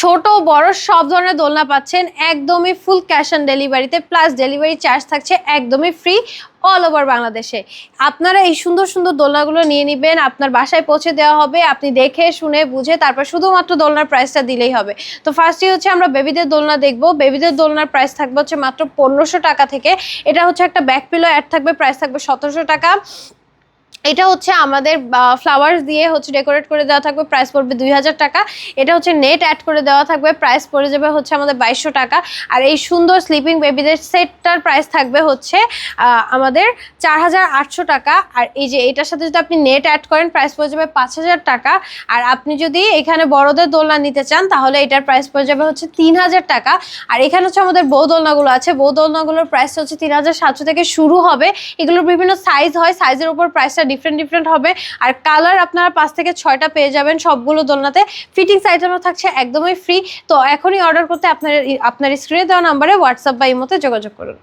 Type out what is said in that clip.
ছোট বড় সব ধরনের দোলনা পাচ্ছেন একদমই ফুল ক্যাশ অন ডেলিভারিতে, প্লাস ডেলিভারি চার্জ থাকছে একদমই ফ্রি অল ওভার বাংলাদেশে। আপনারা এই সুন্দর সুন্দর দোলনাগুলো নিয়ে নেবেন, আপনার বাসায় পৌঁছে দেওয়া হবে, আপনি দেখে শুনে বুঝে তারপর শুধুমাত্র দোলনার প্রাইসটা দিলেই হবে। তো ফার্স্টই হচ্ছে আমরা বেবিদের দোলনা দেখবো। বেবিদের দোলনার প্রাইস থাকবে হচ্ছে মাত্র 1500 টাকা থেকে। এটা হচ্ছে একটা ব্যাক পিলো অ্যাড থাকবে, প্রাইস থাকবে 1700 টাকা। এটা হচ্ছে আমাদের ফ্লাওয়ার্স দিয়ে হচ্ছে ডেকোরেট করে দেওয়া থাকবে, প্রাইস পড়বে 2000 টাকা। এটা হচ্ছে নেট অ্যাড করে দেওয়া থাকবে, প্রাইস পড়ে যাবে হচ্ছে আমাদের 2200 টাকা। আর এই সুন্দর স্লিপিং বেবিদের সেটটার প্রাইস থাকবে হচ্ছে আমাদের 4800 টাকা। আর এই যে এটার সাথে যদি আপনি নেট অ্যাড করেন প্রাইস পড়ে যাবে 5000 টাকা। আর আপনি যদি এখানে বড়দের দোলনা নিতে চান তাহলে এটার প্রাইস পড়ে যাবে হচ্ছে 3000 টাকা। আর এখানে হচ্ছে আমাদের বউ দোলনাগুলো আছে, বউ দোলনাগুলোর প্রাইস হচ্ছে 3700 থেকে শুরু হবে। এগুলোর বিভিন্ন সাইজ হয়, সাইজের উপর প্রাইসটা ডিফারেন্ট হবে। আর কালার আপনারা 5 থেকে 6টা পেয়ে যাবেন সবগুলো দোলনাতে। ফিটিংস আইটেমও থাকছে একদমই ফ্রি। তো এখনই অর্ডার করতে আপনার স্ক্রিনে দেওয়া নাম্বারে হোয়াটসঅ্যাপ বা ইমোতে যোগাযোগ করুন।